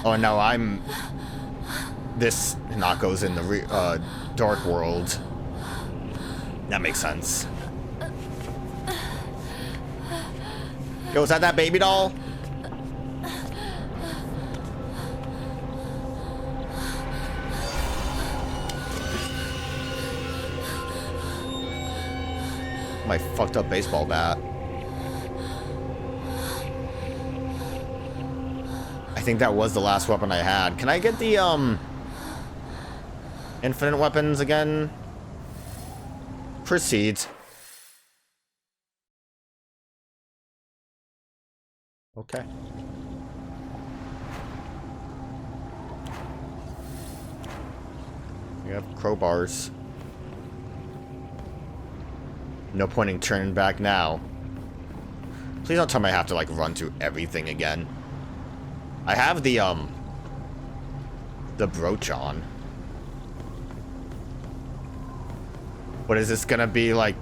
Oh no, I'm... This Hinako's in the dark world. That makes sense. Yo, is that baby doll? My fucked up baseball bat. I think that was the last weapon I had. Can I get the infinite weapons again? Proceed. Okay. We have crowbars. No point in turning back now. Please don't tell me I have to, like, run through everything again. I have the brooch on. But is this gonna be, like,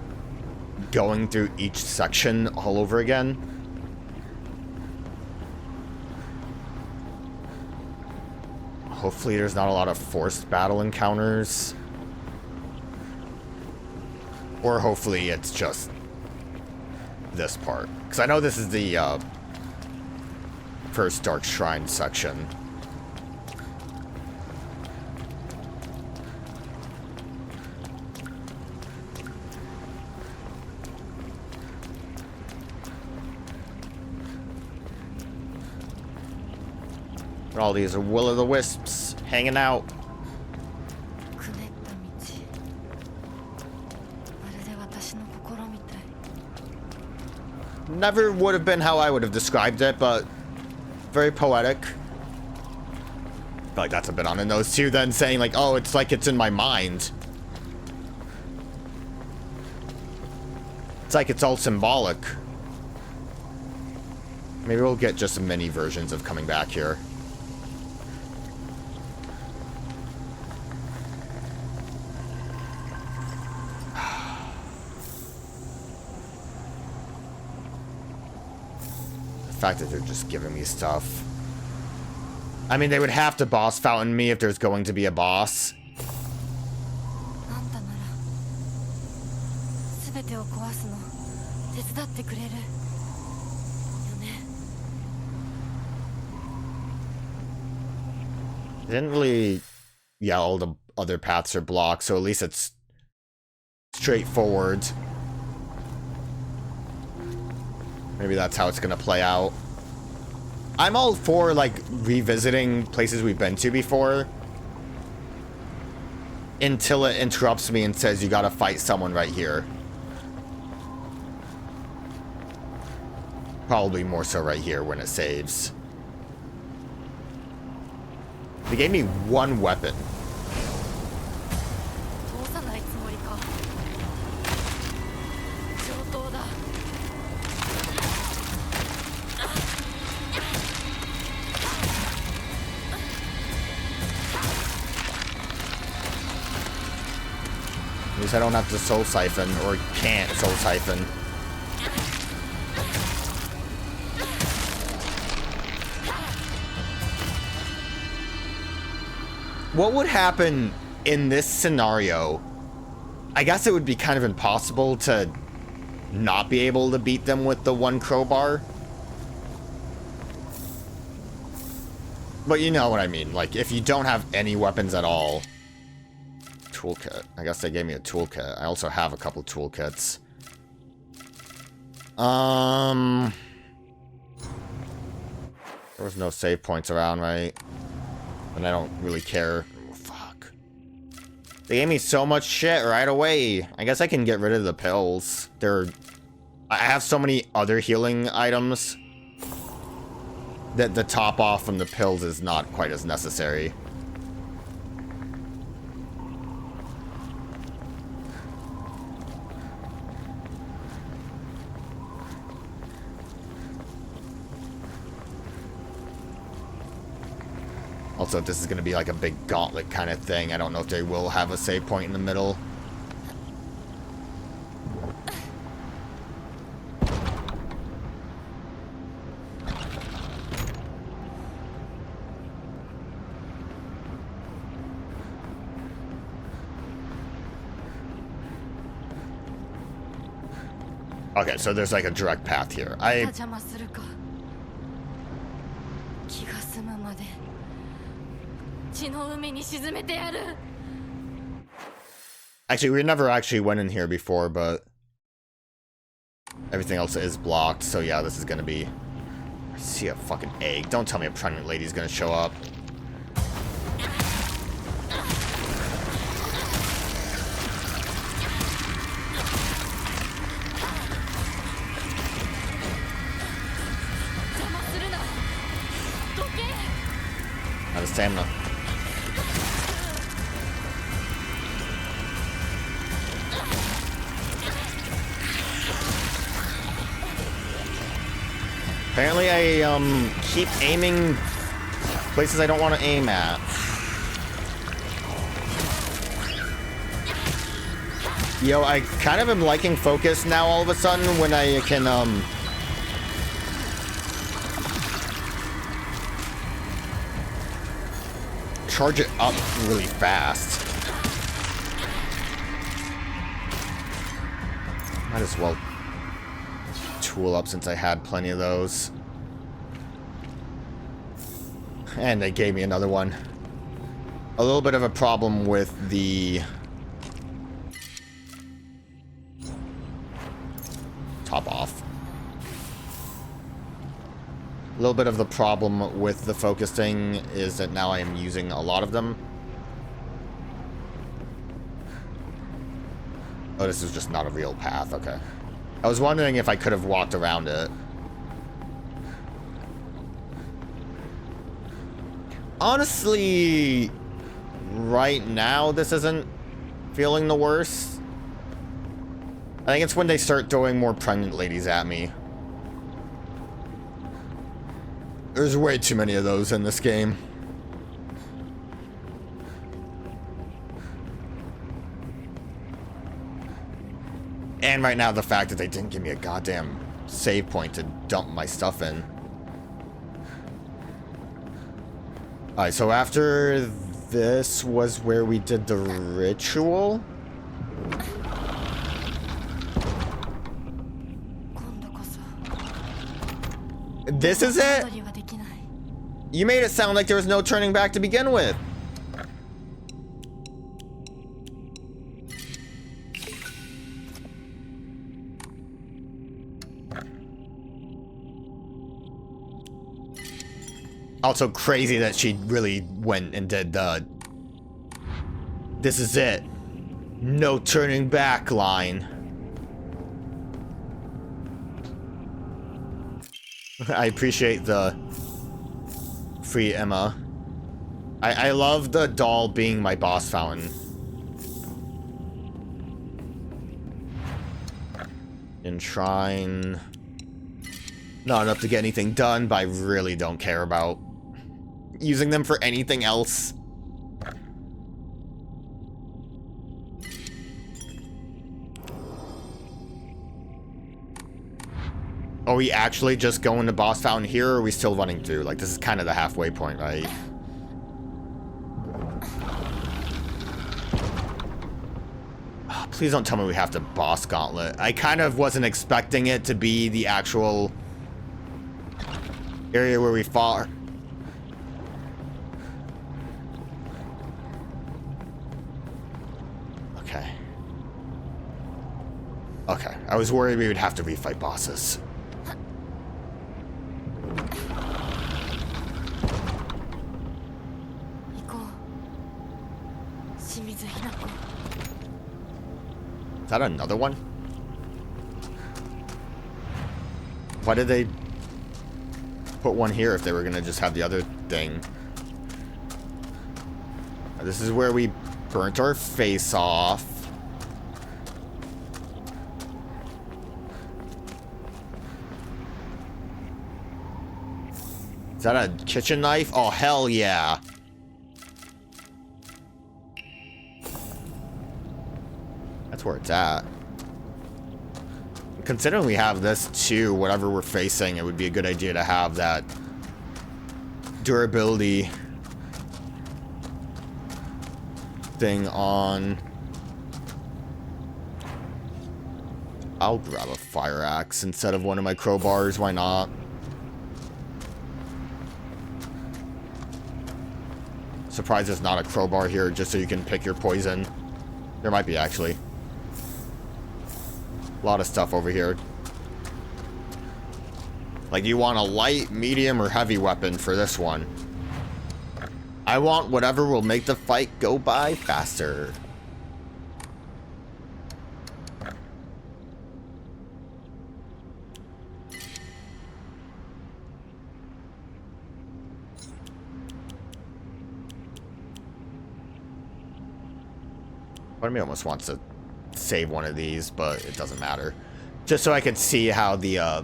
going through each section all over again? Hopefully there's not a lot of forced battle encounters. Or hopefully it's just this part. Because I know this is the first Dark Shrine section. And all these are will-o'-the-wisps hanging out. Never would have been how I would have described it, but very poetic. I feel like that's a bit on the nose too, then saying like, oh, it's like it's in my mind. It's like it's all symbolic. Maybe we'll get just mini versions of coming back here. The fact that they're just giving me stuff. I mean, they would have to boss fountain me if there's going to be a boss. Didn't really... Yeah, all the other paths are blocked, so at least it's straightforward. Maybe that's how it's gonna play out. I'm all for, like, revisiting places we've been to before. Until it interrupts me and says you gotta fight someone right here. Probably more so right here when it saves. They gave me one weapon. At least I don't have to soul siphon, or can't soul siphon. What would happen in this scenario? I guess it would be kind of impossible to not be able to beat them with the one crowbar. But you know what I mean. Like, if you don't have any weapons at all. Toolkit. I guess they gave me a toolkit. I also have a couple toolkits. There was no save points around, right? And I don't really care. Oh, fuck. They gave me so much shit right away. I guess I can get rid of the pills. I have so many other healing items that the top off from the pills is not quite as necessary. Also, if this is going to be like a big gauntlet kind of thing, I don't know if they will have a save point in the middle. Okay, so there's like a direct path here. Actually, we never actually went in here before, but everything else is blocked, so yeah, this is gonna be... I see a fucking egg. Don't tell me a pregnant lady's gonna show up. Out of stamina. Apparently I keep aiming places I don't want to aim at. Yo, I kind of am liking focus now all of a sudden when I can charge it up really fast. Might as well tool up since I had plenty of those. And they gave me another one. A little bit of a problem with the top off. A little bit of the problem with the focusing is that now I am using a lot of them. Oh, this is just not a real path. Okay. I was wondering if I could have walked around it. Honestly, right now, this isn't feeling the worst. I think it's when they start throwing more pregnant ladies at me. There's way too many of those in this game. And right now, the fact that they didn't give me a goddamn save point to dump my stuff in. Alright, so after this was where we did the ritual. This is it? You made it sound like there was no turning back to begin with. Also crazy that she really went and did the "this is it, no turning back" line. I appreciate the free Emma. I love the doll being my boss fountain. Enshrine. Not enough to get anything done, but I really don't care about using them for anything else. Are we actually just going to boss fountain here, or are we still running through? Like, this is kind of the halfway point, right? Oh, please don't tell me we have to boss gauntlet. I kind of wasn't expecting it to be the actual area where we fought. Okay. Okay, I was worried we would have to refight bosses. Is that another one? Why did they put one here if they were gonna just have the other thing? This is where we burnt our face off. Is that a kitchen knife? Oh, hell yeah. That's where it's at. Considering we have this too, whatever we're facing, it would be a good idea to have that durability thing on. I'll grab a fire axe instead of one of my crowbars. Why not? Surprised there's not a crowbar here just so you can pick your poison. There might be, actually. A lot of stuff over here. Like, do you want a light, medium, or heavy weapon for this one? I want whatever will make the fight go by faster. Part of me almost wants to save one of these, but it doesn't matter. Just so I could see how the,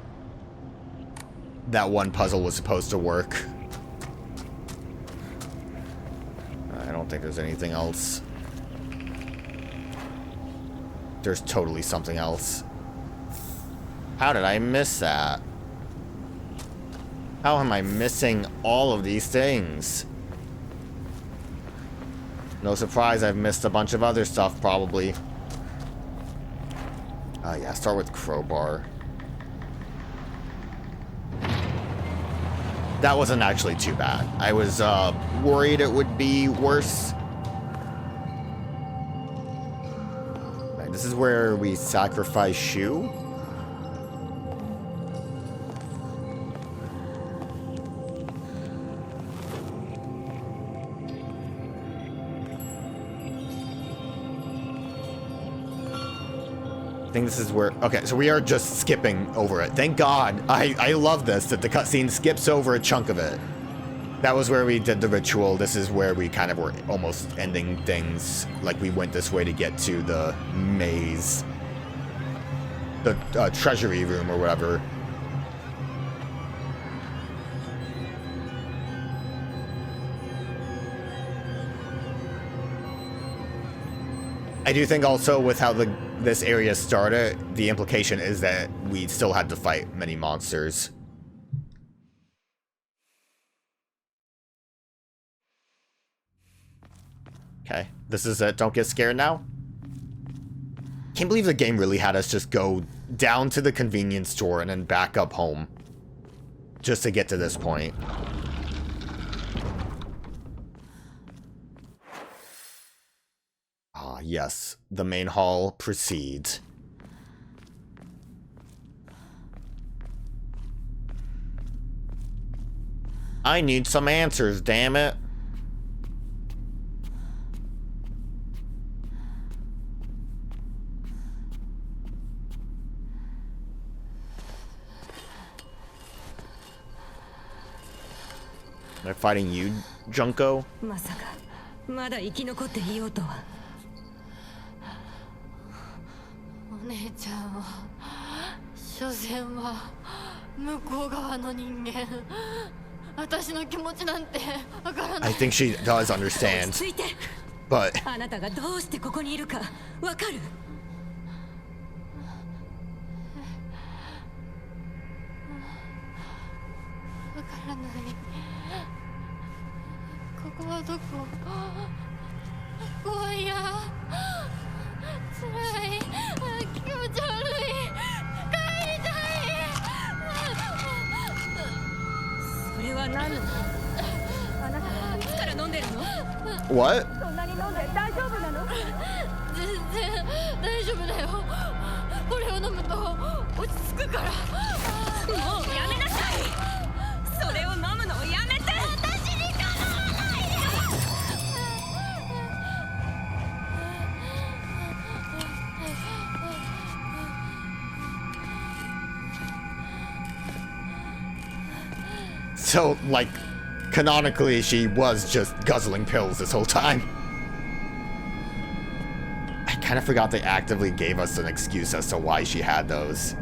that one puzzle was supposed to work. I don't think there's anything else. There's totally something else. How did I miss that? How am I missing all of these things? No surprise, I've missed a bunch of other stuff, probably. Yeah, start with crowbar. That wasn't actually too bad. I was worried it would be worse. Right, this is where we sacrifice Shu. I think this is where... Okay, so we are just skipping over it. Thank God. I love this, that the cutscene skips over a chunk of it. That was where we did the ritual. This is where we kind of were almost ending things. Like, we went this way to get to the maze. The treasury room or whatever. I do think also with how this area started, the implication is that we still had to fight many monsters. Okay, this is it. Don't get scared now. Can't believe the game really had us just go down to the convenience store and then back up home. Just to get to this point. Ah, yes. The main hall proceeds. I need some answers, damn it. Am I fighting you, Junko? まさかまだ生き残っていようとは。お姉ちゃんは所詮は向こう側の人間。私の気持ちなんてわからない。 I think she does understand. But あなたがどうしてここにいるかわかる？わからない。ここはどこ？怖いや。辛い。気持ち悪い。帰りたい。それは何なの？あなたいつから飲んでるの？ what? そんなに飲んで大丈夫なの？全然大丈夫だよ。これを飲むと落ち着くから。もうやめなさい。それを飲むのをやめて。私に構わないで。So, like, canonically, she was just guzzling pills this whole time. I kind of forgot they actively gave us an excuse as to why she had those.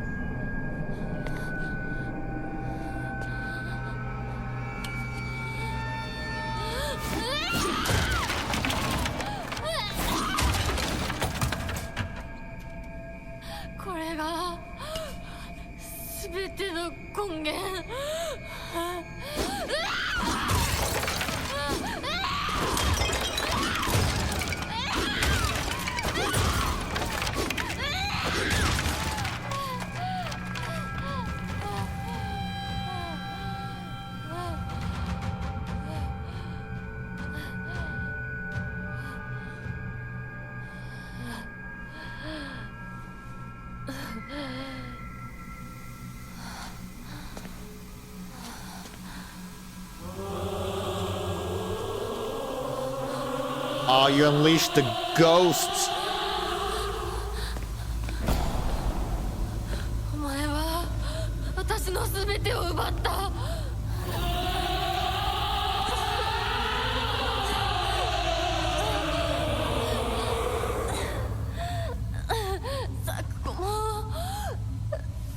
Oh, you unleashed the ghosts. お前は私の全てを奪った。サクコも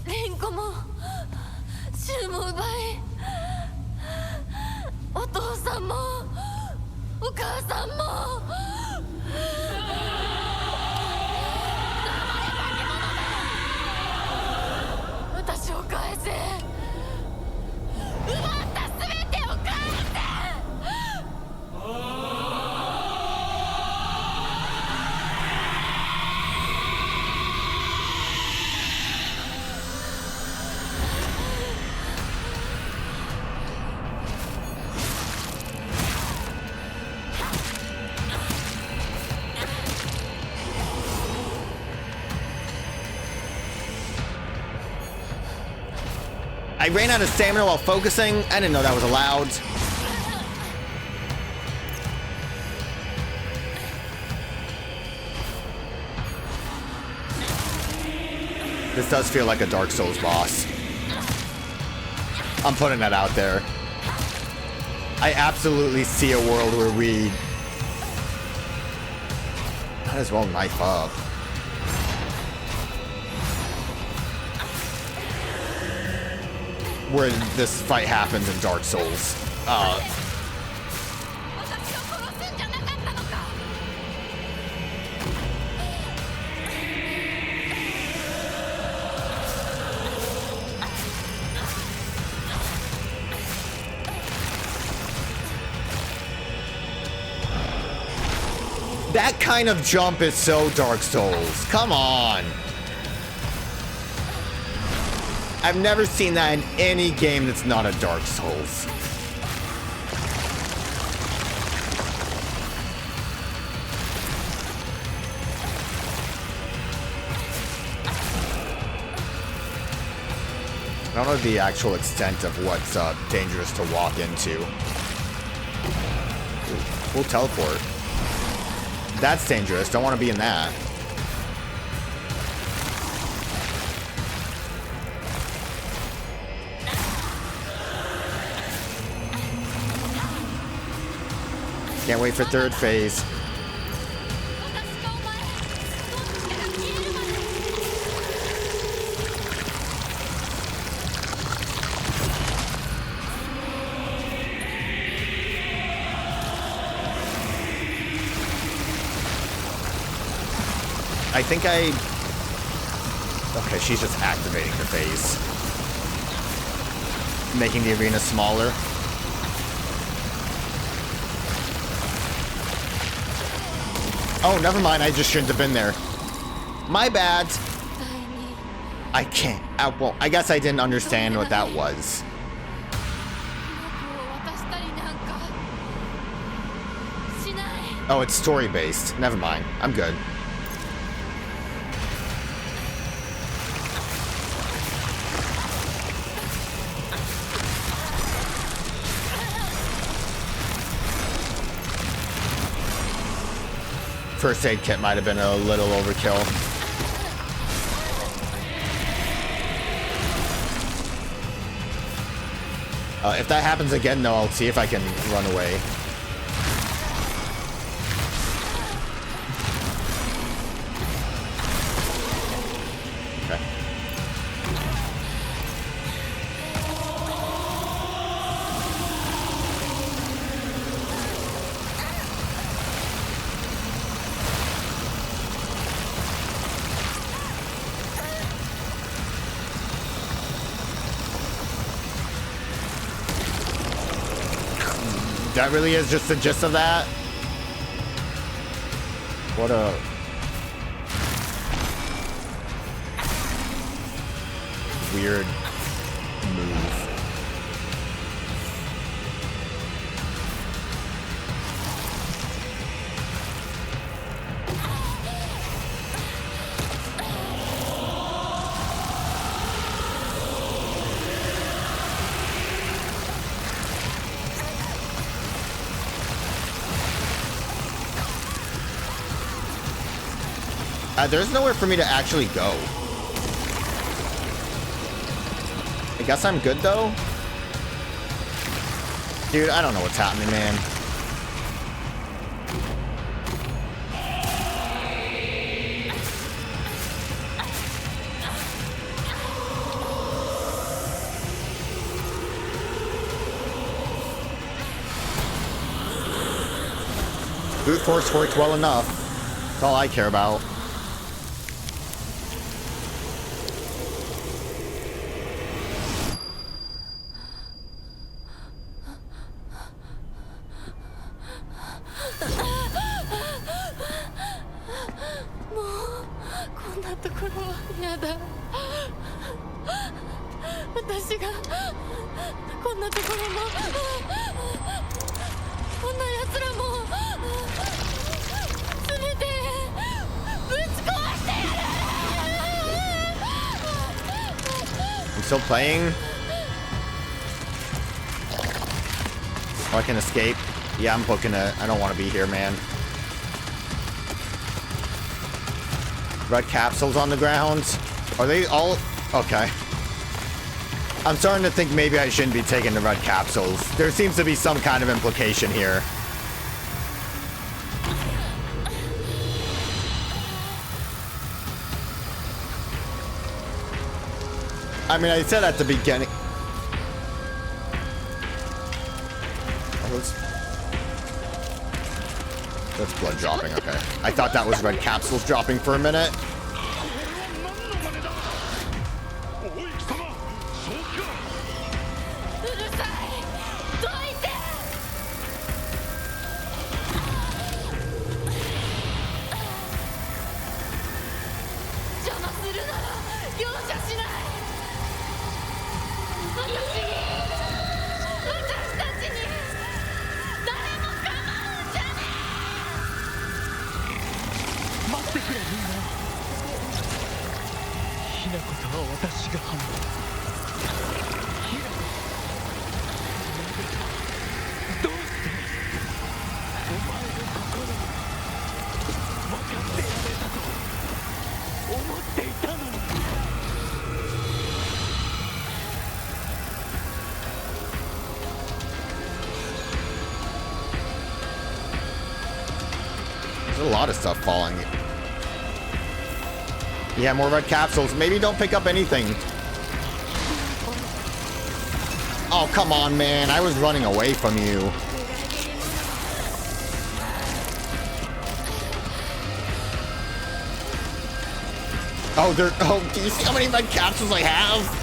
リンコもシュウも奪い、お父さんもお母さんも。私を返せ。奪った全てを返せ。I ran out of stamina while focusing. I didn't know that was allowed. This does feel like a Dark Souls boss. I'm putting that out there. I absolutely see a world where we might as well knife up. Where this fight happens in Dark Souls. That kind of jump is so Dark Souls. Come on. I've never seen that in any game that's not a Dark Souls. I don't know the actual extent of what's dangerous to walk into. Ooh, full teleport. That's dangerous. Don't want to be in that. Can't wait for third phase. I think okay, she's just activating the phase. Making the arena smaller. Oh, never mind. I just shouldn't have been there. My bad. I can't. Well, I guess I didn't understand what that was. Oh, it's story-based. Never mind. I'm good. First aid kit might have been a little overkill. If that happens again, though, I'll see if I can run away. Okay. That really is just the gist of that? What a... weird move. There's nowhere for me to actually go. I guess I'm good, though? Dude, I don't know what's happening, man. Brute force worked well enough. That's all I care about. Still playing? Oh, I can escape. Yeah, I'm booking it. I don't want to be here, man. Red capsules on the ground. Are they all... Okay. I'm starting to think maybe I shouldn't be taking the red capsules. There seems to be some kind of implication here. I mean, I said at the beginning... Oh, that's blood dropping, okay. I thought that was red capsules dropping for a minute. There's a lot of stuff falling. Yeah, more red capsules. Maybe don't pick up anything. Oh, come on, man. I was running away from you. Oh, there. Oh, do you see how many red capsules I have?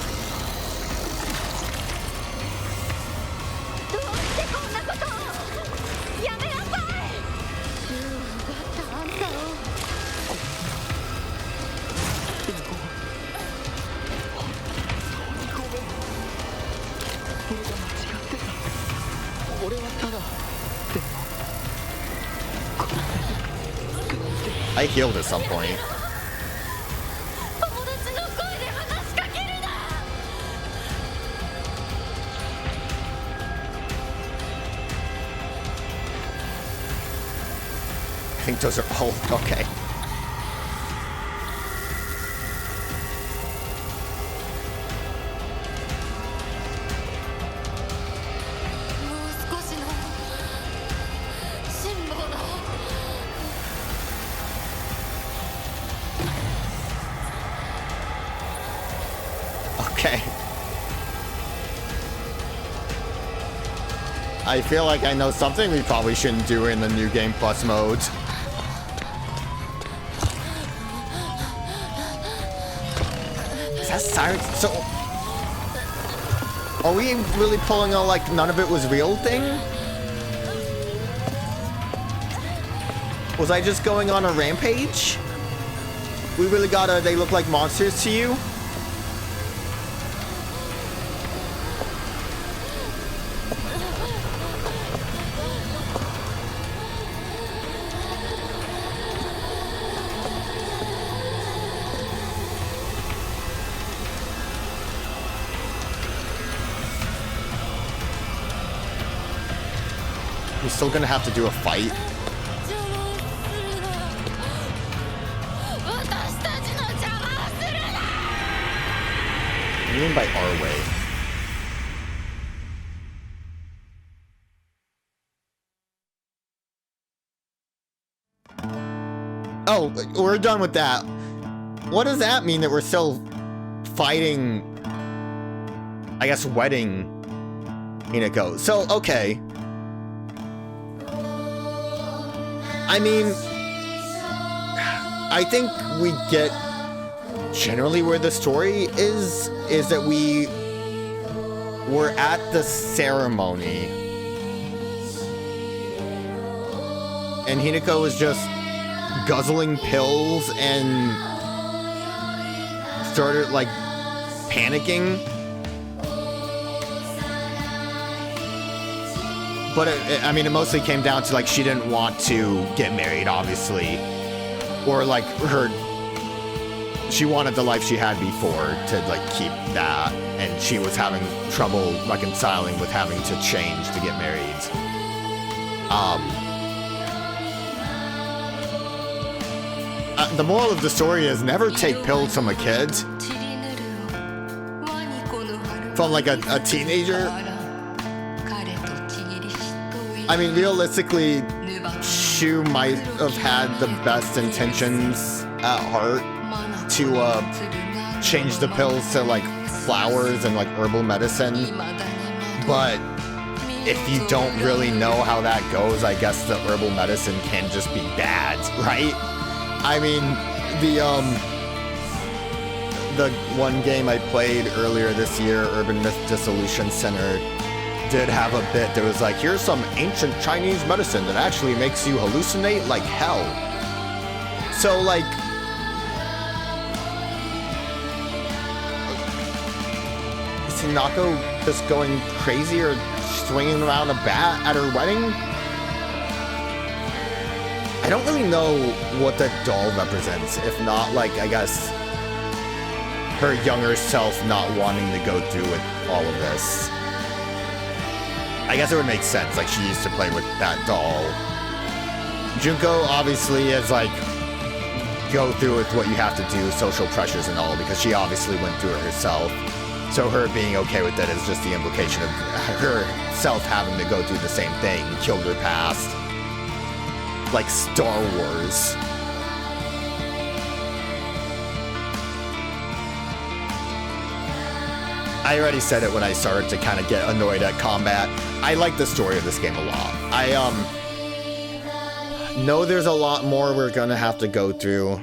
I healed at some point. I think those are all okay. Okay. I feel like I know something we probably shouldn't do in the New Game Plus mode. Is that siren? So, are we really pulling a like none of it was real thing? Was I just going on a rampage? We really gotta, they look like monsters to you? We're still gonna have to do a fight. do you mean by our way? Oh, we're done with that. What does that mean that we're still fighting, I guess, wedding Hinako? So, okay. I mean, I think we get generally where the story is that we were at the ceremony and Hinako was just guzzling pills and started like panicking. But I mean, it mostly came down to like she didn't want to get married, obviously, or like she wanted the life she had before to like keep that, and she was having trouble reconciling with having to change to get married. The moral of the story is never take pills from a kid. From like a teenager. I mean, realistically, Shu might have had the best intentions at heart to change the pills to like flowers and like herbal medicine. But if you don't really know how that goes, I guess the herbal medicine can just be bad, right? I mean, the one game I played earlier this year, Urban Myth Dissolution Center, did have a bit that was like, here's some ancient Chinese medicine that actually makes you hallucinate like hell. So like, is Hinako just going crazy or swinging around a bat at her wedding? I don't really know what the doll represents, if not like, I guess, her younger self not wanting to go through with all of this. I guess it would make sense, like she used to play with that doll. Junko obviously is like, go through with what you have to do, social pressures and all, because she obviously went through it herself. So her being okay with it is just the implication of herself having to go through the same thing, killed her past. Like Star Wars. I already said it when I started to kind of get annoyed at combat. I like the story of this game a lot. I know there's a lot more we're gonna have to go through.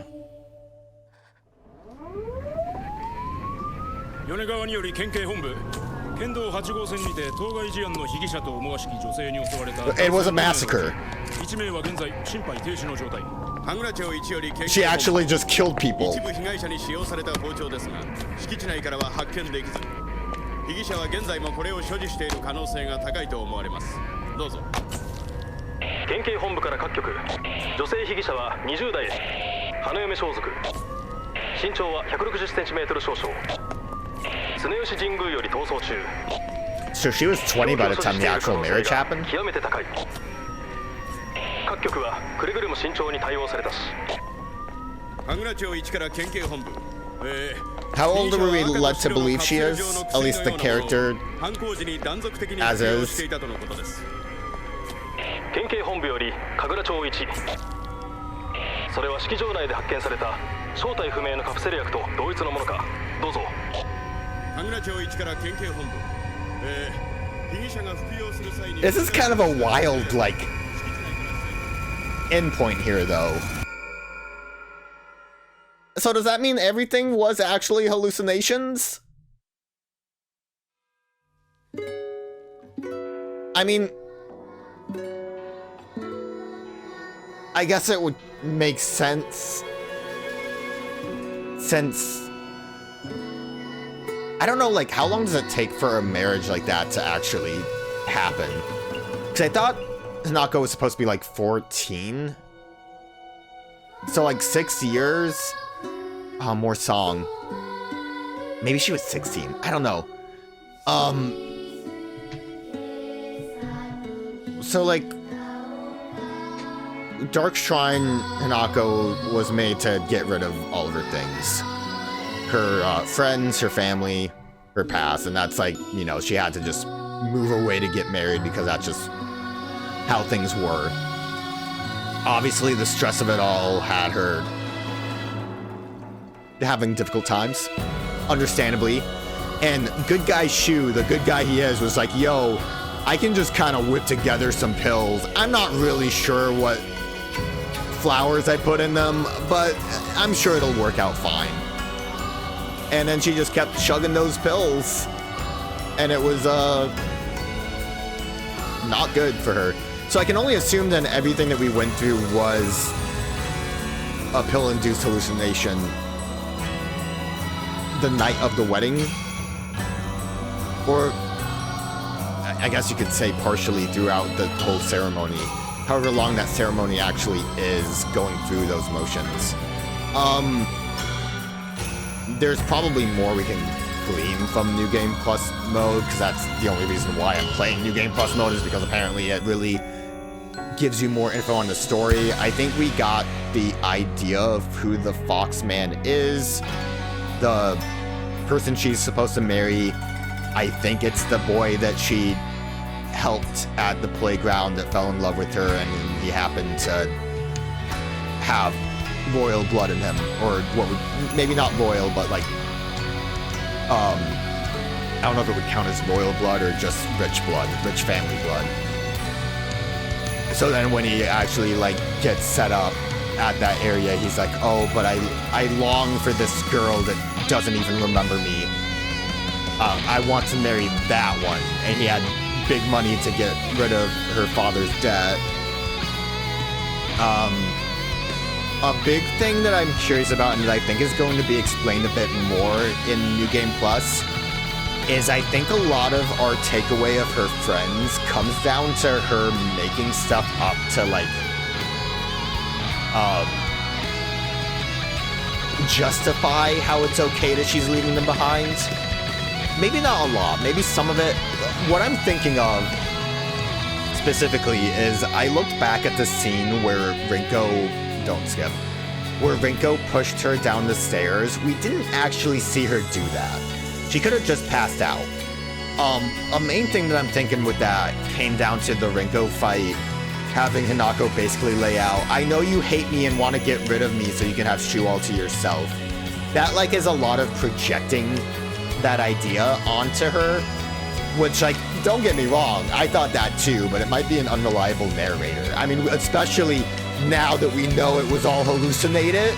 It was a massacre. She actually just killed people. So she was 20 by the time the actual marriage happened? How old were we led to believe she is? At least the character as is. This is kind of a wild, like, endpoint here, though. So does that mean everything was actually hallucinations? I mean, I guess it would make sense since, I don't know, like, how long does it take for a marriage like that to actually happen? Because I thought Hinako was supposed to be like 14. So like 6 years? Oh, more song. Maybe she was 16. I don't know. So like, Dark Shrine Hinako was made to get rid of all of her things. Her friends, her family. her past, and that's like, you know, she had to just move away to get married because that's just how things were. Obviously, the stress of it all had her having difficult times, understandably. And good guy Shu, the good guy he is, was like, yo, I can just kind of whip together some pills. I'm not really sure what flowers I put in them, but I'm sure it'll work out fine. And then she just kept chugging those pills, and it was not good for her. So I can only assume then everything that we went through was a pill-induced hallucination the night of the wedding, or I guess you could say partially throughout the whole ceremony, however long that ceremony actually is, going through those motions. There's probably more we can glean from New Game Plus mode, because that's the only reason why I'm playing New Game Plus mode, is because apparently it really gives you more info on the story. I think we got the idea of who the Foxman is, the person she's supposed to marry. I think it's the boy that she helped at the playground that fell in love with her, and he happened to have royal blood in him, or what would, maybe not royal, but like, I don't know if it would count as royal blood or just rich blood, rich family blood. So then when he actually like gets set up at that area, he's like, oh, but I long for this girl that doesn't even remember me. I want to marry that one. And he had big money to get rid of her father's debt. A big thing that I'm curious about, and that I think is going to be explained a bit more in New Game Plus, is I think a lot of our takeaway of her friends comes down to her making stuff up to, like, justify how it's okay that she's leaving them behind. Maybe not a lot, maybe some of it. What I'm thinking of specifically is I looked back at the scene where don't skip, where Rinko pushed her down the stairs. We didn't actually see her do that. She could have just passed out. A main thing that I'm thinking with that came down to the Rinko fight, having Hinako basically lay out, I know you hate me and want to get rid of me so you can have Shu all to yourself. That, like, is a lot of projecting that idea onto her, which, like, don't get me wrong, I thought that too, but it might be an unreliable narrator. I mean, especially now that we know it was all hallucinated.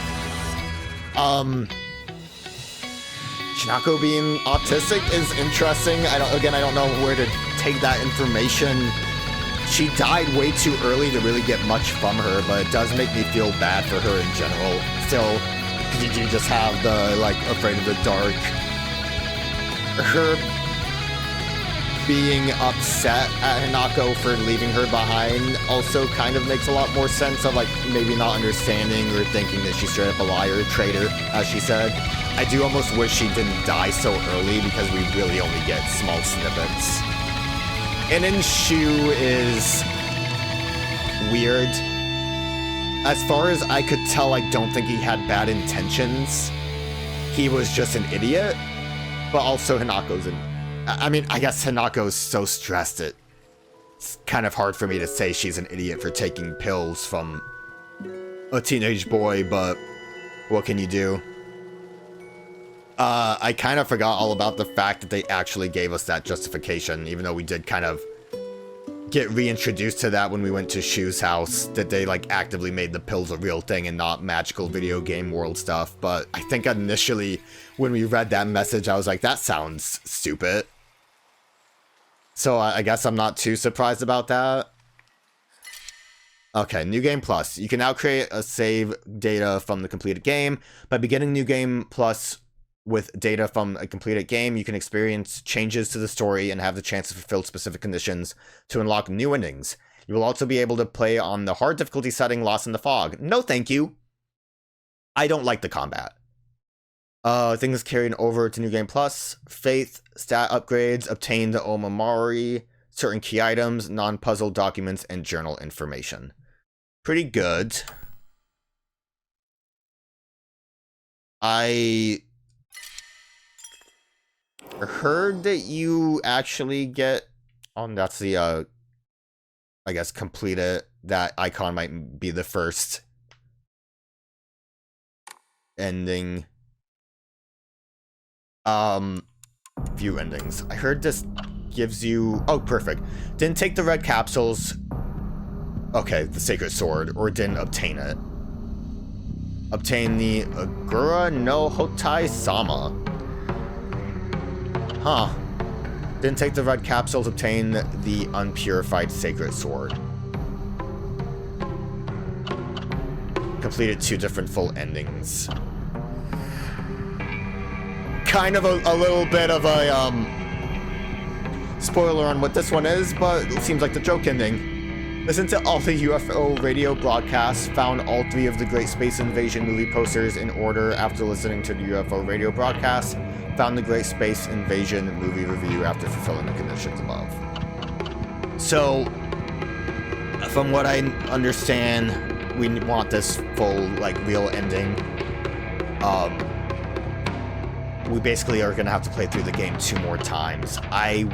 Hinako being autistic is interesting. I don't know where to take that information. She died way too early to really get much from her, but it does make me feel bad for her in general. Still, did you just have the, like, afraid of the dark? Her being upset at Hinako for leaving her behind also kind of makes a lot more sense of, like, maybe not understanding or thinking that she's straight up a liar, traitor, as she said. I do almost wish she didn't die so early, because we really only get small snippets. And then Shu is weird. As far as I could tell, I don't think he had bad intentions. He was just an idiot. But also Hinako's I guess Hinako's so stressed it's kind of hard for me to say she's an idiot for taking pills from a teenage boy, but what can you do? I kind of forgot all about the fact that they actually gave us that justification, even though we did kind of get reintroduced to that when we went to Shu's house, that they, like, actively made the pills a real thing and not magical video game world stuff. But I think initially when we read that message, I was like, that sounds stupid. So I guess I'm not too surprised about that. Okay, New Game Plus. You can now create a save data from the completed game. By beginning New Game Plus with data from a completed game, you can experience changes to the story and have the chance to fulfill specific conditions to unlock new endings. You will also be able to play on the hard difficulty setting Lost in the Fog. No thank you. I don't like the combat. Things carried over to New Game Plus. Faith, stat upgrades, obtained the Omamori, certain key items, non-puzzle documents, and journal information. Pretty good. I I heard that you actually get... Oh, that's the, I guess, complete it. That icon might be the first ending. View endings. I heard this gives you... Oh, perfect. Didn't take the red capsules. Okay, the sacred sword. Or didn't obtain it. Obtain the Agura no Hotai Sama. Huh. Didn't take the red capsules. Obtain the unpurified sacred sword. Completed 2 different full endings. Kind of a little bit of a, spoiler on what this one is, but it seems like the joke ending. Listen to all the UFO radio broadcasts, found all 3 of the Great Space Invasion movie posters in order after listening to the UFO radio broadcast, found the Great Space Invasion movie review after fulfilling the conditions above. So, from what I understand, we want this full, like, real ending. We basically are gonna have to play through the game 2 more times. I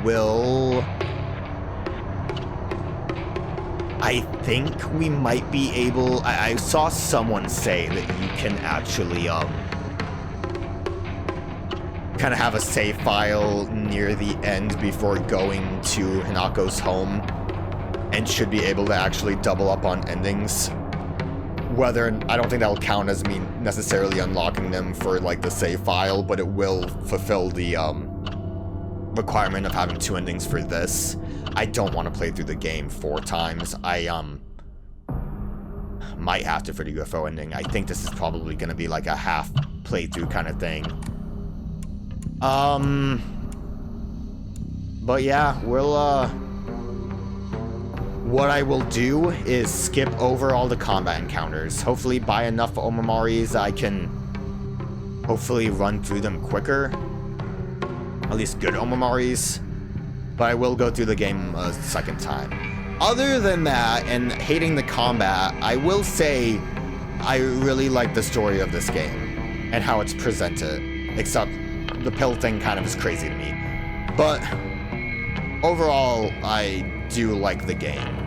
think we might be able... I saw someone say that you can actually, kind of have a save file near the end before going to Hinako's home, and should be able to actually double up on endings. Whether... I don't think that'll count as me necessarily unlocking them for, like, the save file, but it will fulfill the, requirement of having 2 endings for this. I don't want to play through the game 4 times. I, might have to for the UFO ending. I think this is probably gonna be, like, a half playthrough kind of thing. But yeah, we'll, what I will do is skip over all the combat encounters. Hopefully buy enough Omomaris I can hopefully run through them quicker. At least good Omomaris. But I will go through the game a second time. Other than that, and hating the combat, I will say I really like the story of this game and how it's presented. Except the pill thing kind of is crazy to me. But overall, I do like the game.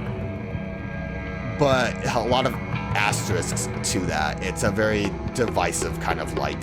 But a lot of asterisks to that. It's a very divisive kind of like